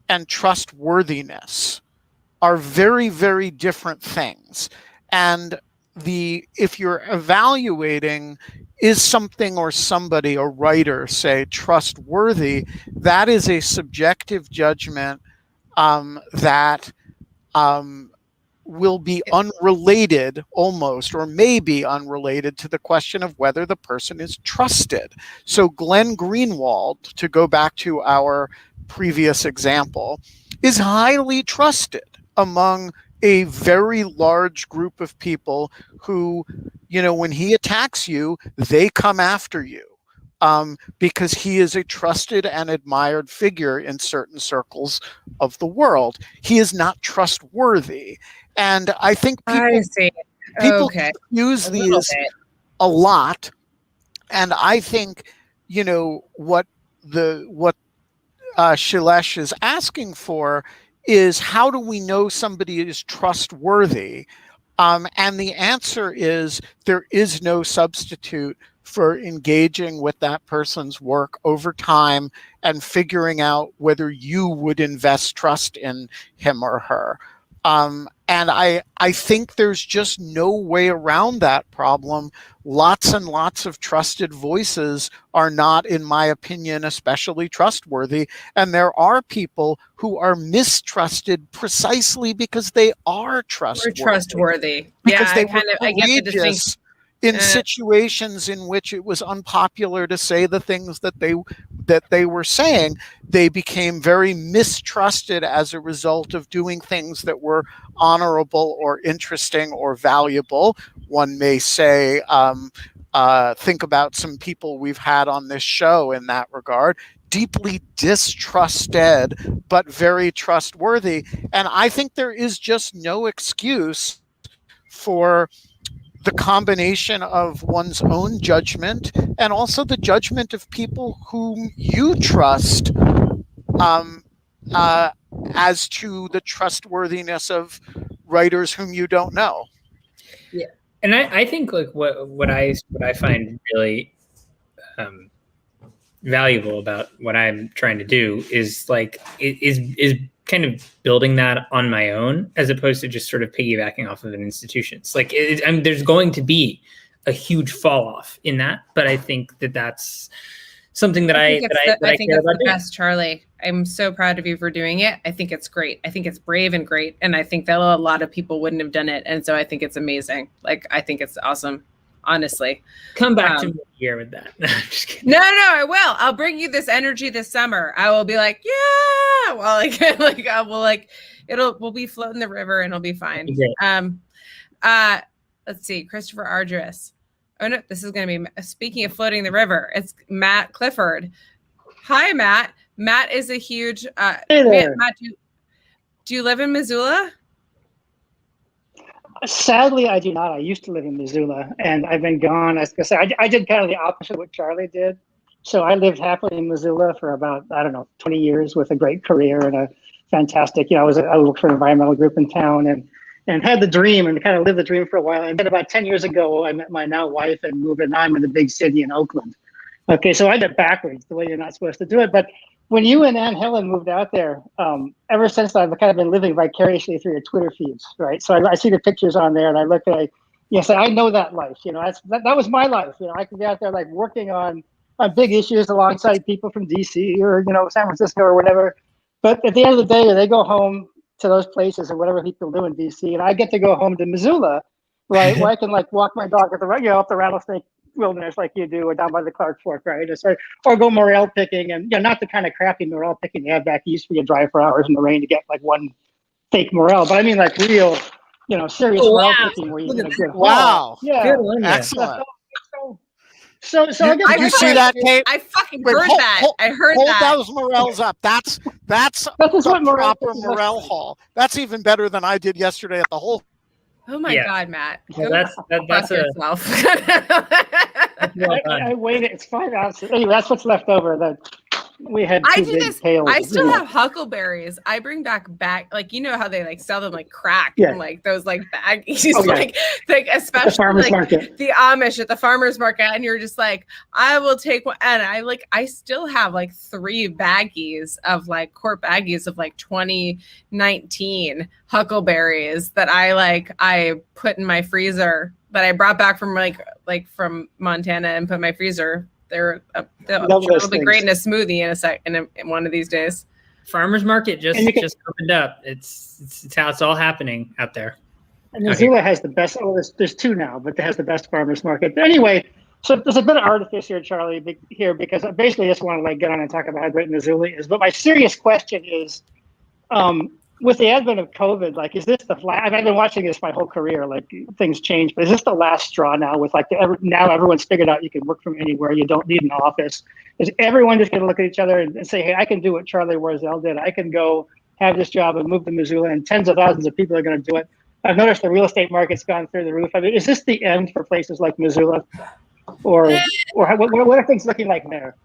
and trustworthiness are very, very different things. And if you're evaluating, is something or somebody, a writer, say, trustworthy, that is a subjective judgment that will be unrelated almost, or maybe unrelated to the question of whether the person is trusted. So Glenn Greenwald, to go back to our previous example, is highly trusted among a very large group of people who, when he attacks you, they come after you. Because he is a trusted and admired figure in certain circles of the world. He is not trustworthy. And I think people use these a lot. And I think, what Shailesh is asking for is, how do we know somebody is trustworthy? And the answer is, there is no substitute for engaging with that person's work over time and figuring out whether you would invest trust in him or her. And I think there's just no way around that problem. Lots and lots of trusted voices are not, in my opinion, especially trustworthy. And there are people who are mistrusted precisely because they are trustworthy. Because they I get the distinction. In situations in which it was unpopular to say the things that they were saying, they became very mistrusted as a result of doing things that were honorable or interesting or valuable. One may say, think about some people we've had on this show in that regard. Deeply distrusted, but very trustworthy. And I think there is just no excuse for the combination of one's own judgment and also the judgment of people whom you trust as to the trustworthiness of writers whom you don't know. Yeah, And I think like what I find really valuable about what I'm trying to do is like is kind of building that on my own as opposed to just sort of piggybacking off of an institution. It's like I mean, there's going to be a huge fall off in that, but I think that that's something that I think it's the best, Charlie. I'm so proud of you for doing it. I think it's great. I think it's brave and great, and I think that a lot of people wouldn't have done it, and so I think it's amazing. Like I think it's awesome. Honestly, come back to me here with that. No, I'm just kidding. No, I will. I'll bring you this energy this summer. I will be like, yeah. Well, like I will like we'll be floating the river and it'll be fine. Let's see, Christopher Arduous. Oh no, this is gonna be speaking of floating the river. It's Matt Clifford. Hi, Matt. Matt is a huge hey there. Matt, do you live in Missoula? Sadly, I do not. I used to live in Missoula, and I've been gone. I was gonna say I did kind of the opposite of what Charlie did. So I lived happily in Missoula for about 20 years with a great career and a fantastic. I worked for an environmental group in town and had the dream and kind of lived the dream for a while. And then about 10 years ago, I met my now wife and moved, and now I'm in the big city in Oakland. Okay, so I did it backwards, the way you're not supposed to do it. But when you and Ann Helen moved out there, ever since I've kind of been living vicariously through your Twitter feeds, right? So I see the pictures on there, and I look at say I know that life. That was my life. I could be out there like working on big issues alongside people from DC or San Francisco or whatever. But at the end of the day, they go home to those places or whatever people do in DC, and I get to go home to Missoula, right, where I can like walk my dog at up the Rattlesnake Wilderness like you do, or down by the Clark Fork, right? Or go morel picking, and not the kind of crappy morel picking you have back east where you drive for hours in the rain to get like one fake morel, but I mean like real, serious morel picking where you get a good haul. Wow. Yeah. Good one. Excellent. So I guess you see that, Kate? I fucking heard that. I heard hold that. Hold those morels up. That's the proper morel haul. That's even better than I did yesterday at the whole. Oh my God, Matt! Well, that's yourself. I weighed it. It's 5 ounces. Anyway, that's what's left over. That we had. I do this. I still have huckleberries. I bring back like how they like sell them like crack and like those like baggies, like especially the farmers market, the Amish at the farmers market, and you're just like, I will take one, and I still have like 3 baggies of like quart baggies of like 2019 huckleberries that I put in my freezer that I brought back from from Montana and put in my freezer. They'll be great in a smoothie in one of these days. Farmers market just opened up. It's how it's all happening out there. And Missoula has the best. Oh, there's 2 now, but it has the best farmers market. But anyway, so there's a bit of artifice here, Charlie, here because I basically just want to get on and talk about how great Missoula is. But my serious question is, with the advent of COVID, is this I've been watching this my whole career, things change, but is this the last straw now with now everyone's figured out you can work from anywhere, you don't need an office? Is everyone just going to look at each other and say, hey, I can do what Charlie Warzel did. I can go have this job and move to Missoula, and tens of thousands of people are going to do it. I've noticed the real estate market's gone through the roof. I mean, is this the end for places like Missoula? Or what are things looking like there?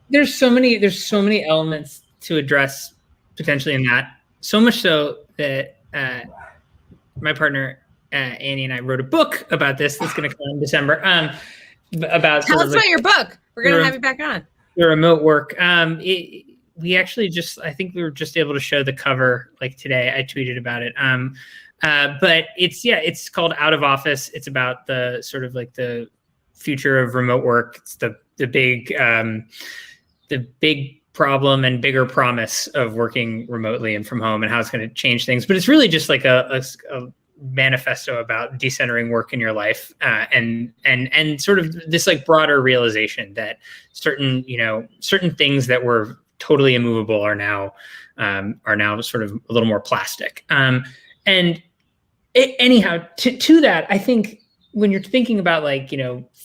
There's so many elements to address potentially in that, so much so that my partner Annie and I wrote a book about this that's going to come in December. Tell us about your book. We're going to have you back on. The remote work. We actually I think we were just able to show the cover today. I tweeted about it. But it's called Out of Office. It's about the sort of the future of remote work. It's the big problem and bigger promise of working remotely and from home and how it's going to change things. But it's really just like a manifesto about decentering work in your life, and sort of this broader realization that certain things that were totally immovable are now sort of a little more plastic. Anyhow, to that, I think when you're thinking about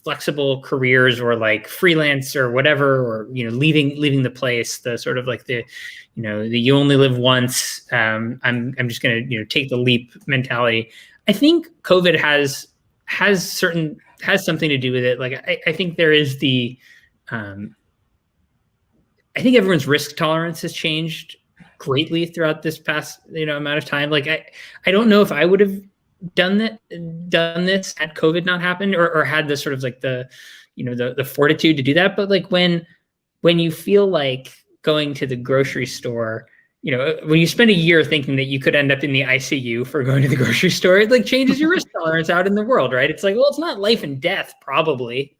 flexible careers or freelance or whatever, or leaving the place, the sort of the you only live once, I'm just going to take the leap mentality. I think COVID has something to do with it. I think there is I think everyone's risk tolerance has changed greatly throughout this past amount of time. I don't know if I would have done this had COVID not happened, or had the sort of like the fortitude to do that. But like when you feel like going to the grocery store, when you spend a year thinking that you could end up in the ICU for going to the grocery store, it like changes your risk tolerance out in the world, right? It's like, well, it's not life and death, probably.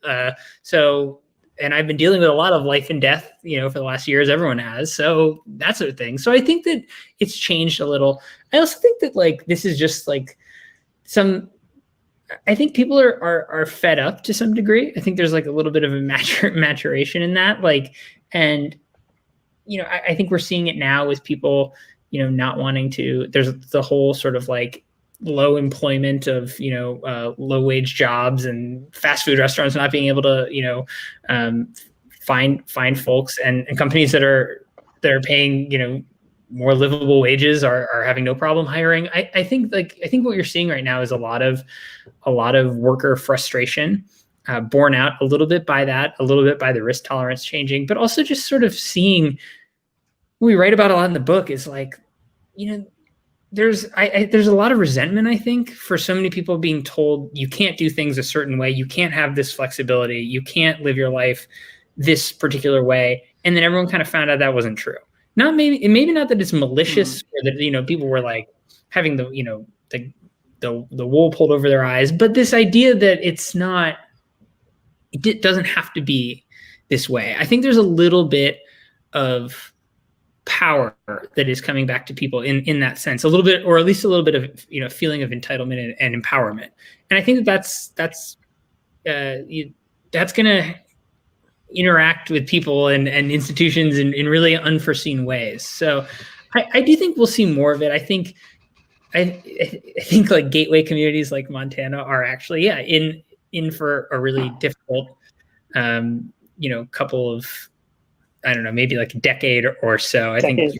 And I've been dealing with a lot of life and death, for the last year, as everyone has. So that sort of thing. So I think that it's changed a little. I also think that like this is just like I think people are fed up to some degree. I think there's like a little bit of a maturation in that, like, and I think we're seeing it now with people, not wanting to. There's the whole sort of like low employment of low wage jobs and fast food restaurants not being able to find folks, and companies that are paying more livable wages are having no problem hiring. I think what you're seeing right now is a lot of worker frustration, borne out a little bit by that, a little bit by the risk tolerance changing, but also just sort of seeing what we write about a lot in the book is like, there's a lot of resentment, I think, for so many people being told you can't do things a certain way, you can't have this flexibility, you can't live your life this particular way, and then everyone kind of found out that wasn't true. Maybe not that it's malicious, or that people were like having the wool pulled over their eyes, but this idea that it doesn't have to be this way. I think there's a little bit of power that is coming back to people in that sense, a little bit, or at least a little bit of feeling of entitlement and empowerment. And I think that's going to interact with people and institutions in really unforeseen ways. So I do think we'll see more of it. I think like gateway communities like Montana are actually in for a really difficult couple of, I don't know, maybe like a decade or so. I think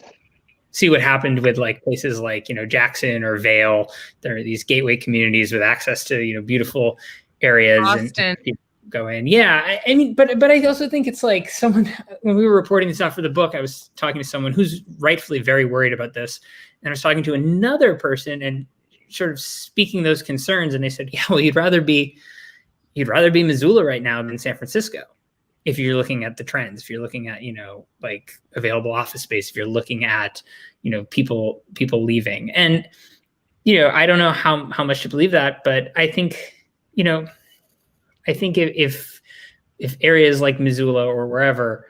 see what happened with like places like Jackson or Vail. There are these gateway communities with access to beautiful areas. Austin. And people go in. Yeah, I mean, but I also think it's like when we were reporting this out for the book, I was talking to someone who's rightfully very worried about this, and I was talking to another person and sort of speaking those concerns, and they said, yeah, well, you'd rather be Missoula right now than San Francisco. If you're looking at the trends, if you're looking at, like available office space, if you're looking at, people leaving. And, I don't know how much to believe that, but I think, if areas like Missoula or wherever,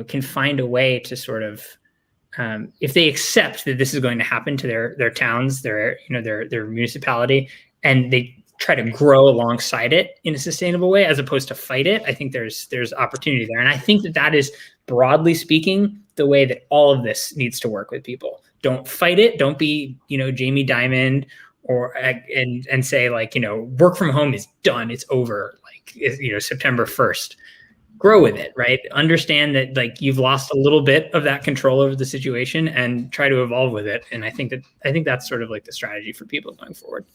can find a way to sort of, if they accept that this is going to happen to their towns, their municipality, and they try to grow alongside it in a sustainable way as opposed to fight it, I think there's opportunity there. And I think that is, broadly speaking, the way that all of this needs to work with people. Don't fight it. Don't be, Jamie Dimon and say like, work from home is done. It's over. Like, September 1st. Grow with it, right? Understand that like you've lost a little bit of that control over the situation and try to evolve with it. And I think that's sort of like the strategy for people going forward.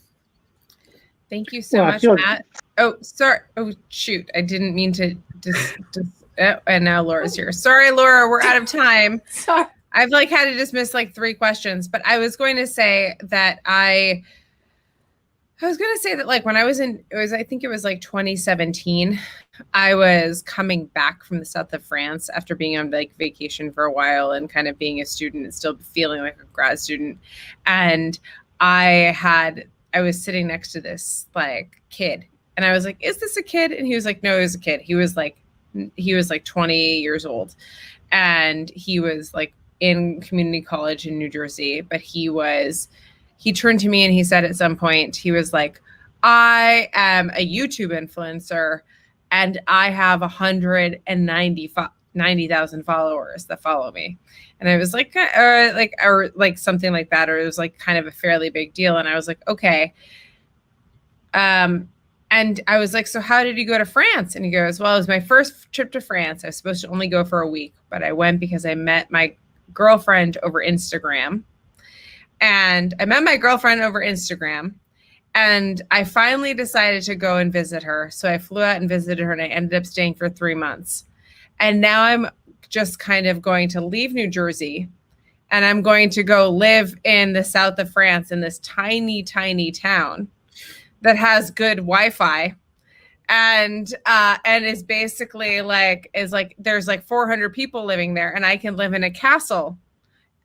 Thank you so much, Matt. Oh, sorry. Oh, shoot. I didn't mean to and now Laura's here. Sorry, Laura, we're out of time. Sorry. I've like had to dismiss like 3 questions, but I was going to say that like when I was I think it was like 2017, I was coming back from the south of France after being on like vacation for a while and kind of being a student and still feeling like a grad student. And I was sitting next to this like kid, and I was like, is this a kid? And he was like, no, he was a kid. He was like 20 years old, and he was like in community college in New Jersey, but he turned to me and he said at some point, he was like, I am a YouTube influencer and I have 190,000 followers that follow me. And I was like, or something like that, or it was like kind of a fairly big deal. And I was like, okay. And I was like, so how did you go to France? And he goes, well, it was my first trip to France. I was supposed to only go for a week, but I went because I met my girlfriend over Instagram. And I finally decided to go and visit her. So I flew out and visited her, and I ended up staying for 3 months. And now I'm just kind of going to leave New Jersey and I'm going to go live in the south of France in this tiny, tiny town that has good Wi-Fi, and is basically like there's like 400 people living there, and I can live in a castle,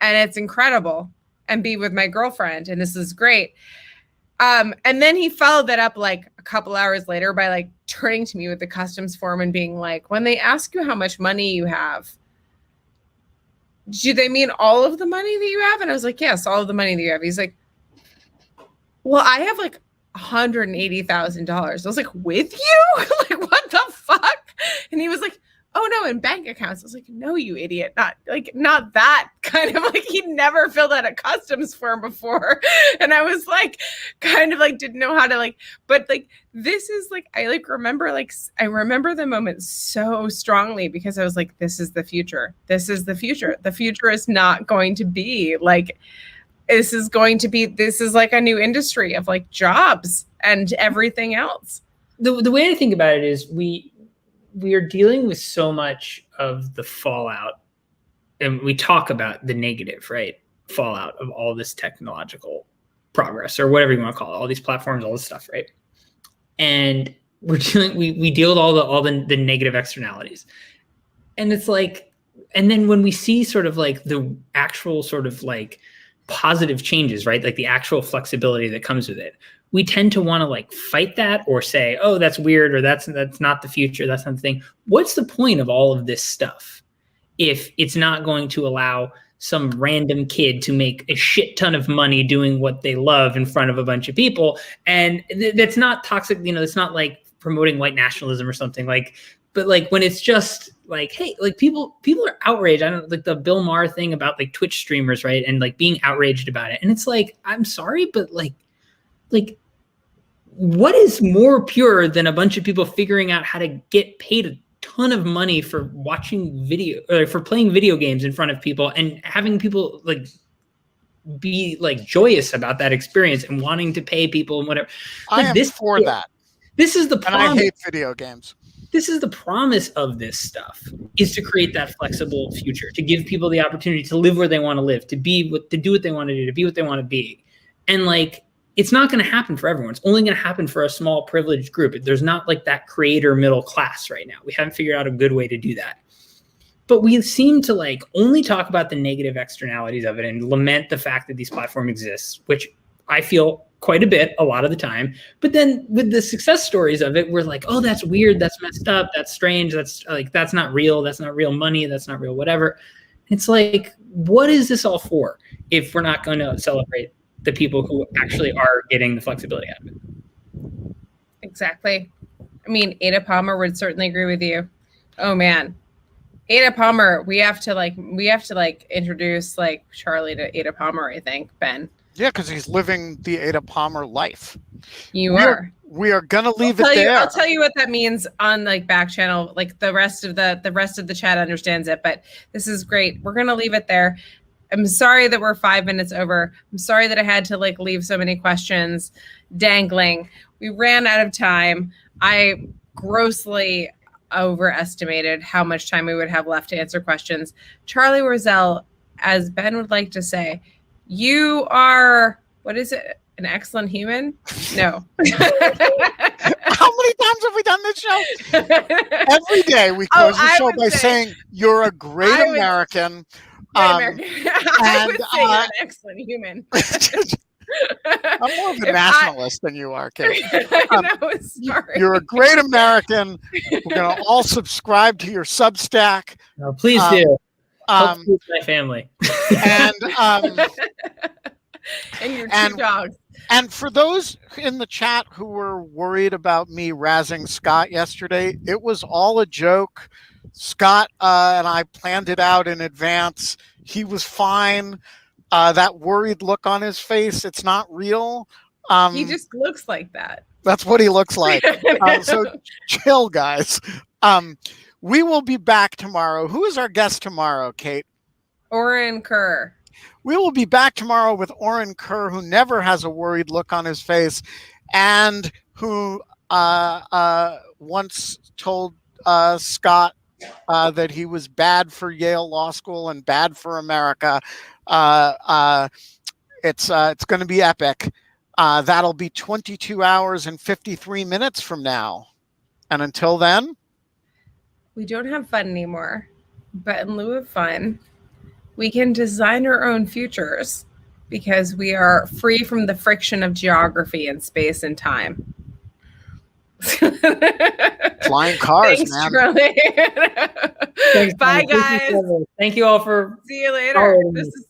and it's incredible, and be with my girlfriend, and this is great. And then he followed that up like a couple hours later by like turning to me with the customs form and being like, when they ask you how much money you have, do they mean all of the money that you have? And I was like, yes, all of the money that you have. He's like, well, I have like $180,000. I was like, with you? Like, what the fuck? And he was like, oh no, in bank accounts. I was like, no, you idiot. Not that kind of like, he'd never filled out a customs form before. And I was like, kind of like, didn't know how to like, but like, this is like, I remember the moment so strongly because I was like, this is the future. This is the future. The future is not going to be like, this is like a new industry of like jobs and everything else. The way I think about it is we are dealing with so much of the fallout, and we talk about the negative, right? Fallout of all this technological progress or whatever you want to call it, all these platforms, all this stuff, right? And we deal with all the negative externalities. And it's like, and then when we see sort of like the actual sort of like positive changes, right? Like the actual flexibility that comes with it, we tend to want to like fight that or say, oh, that's weird, or that's not the future, that's not the thing. What's the point of all of this stuff if it's not going to allow some random kid to make a shit ton of money doing what they love in front of a bunch of people? And that's not toxic, it's not like promoting white nationalism or something like, but like when it's just like, hey, like people are outraged. I don't like the Bill Maher thing about like Twitch streamers, right? And like being outraged about it. And it's like, I'm sorry, but like what is more pure than a bunch of people figuring out how to get paid a ton of money for watching video or for playing video games in front of people and having people like be like joyous about that experience and wanting to pay people and whatever. Like, I am for that. This is the problem. And I hate video games. This is the promise of this stuff, is to create that flexible future, to give people the opportunity to live where they want to live, to do what they want to do, to be what they want to be. And like, it's not going to happen for everyone. It's only going to happen for a small privileged group. There's not like that creator middle class right now. We haven't figured out a good way to do that. But we seem to like only talk about the negative externalities of it and lament the fact that these platforms exist, which I feel quite a bit a lot of the time. But then with the success stories of it, we're like, oh, that's weird. That's messed up. That's strange. That's like, that's not real. That's not real money. That's not real whatever. It's like, what is this all for if we're not going to celebrate the people who actually are getting the flexibility out of it? Exactly. I mean, Ada Palmer would certainly agree with you. Oh man, Ada Palmer. We have to introduce like Charlie to Ada Palmer. I think, Ben. Yeah, because he's living the Ada Palmer life. We are gonna leave it there. I'll tell you what that means on like back channel. Like the rest of the chat understands it, but this is great. We're gonna leave it there. I'm sorry that we're 5 minutes over. I'm sorry that I had to like leave so many questions dangling. We ran out of time. I grossly overestimated how much time we would have left to answer questions. Charlie Warzel, as Ben would like to say, you are, what is it? An excellent human? No. How many times have we done this show? Every day we close the show by saying, you're a great American. I would say you're an excellent human. I'm more of a nationalist than you are, Kate. Sorry. You're a great American. We're going to all subscribe to your Substack. No, please do. Hopefully it's my family. And your two dogs. And for those in the chat who were worried about me razzing Scott yesterday, it was all a joke. Scott and I planned it out in advance. He was fine. That worried look on his face, it's not real. He just looks like that. That's what he looks like. So chill, guys. We will be back tomorrow. Who is our guest tomorrow, Kate? Oren Kerr. We will be back tomorrow with Oren Kerr, who never has a worried look on his face and who once told Scott that he was bad for Yale Law School and bad for America. It's going to be epic. That'll be 22 hours and 53 minutes from now. And until then, we don't have fun anymore. But in lieu of fun, we can design our own futures because we are free from the friction of geography and space and time. Flying cars, Thanks, man. Charlie. Thanks, Bye, man. guys. Thank you all for See you later. Oh. This is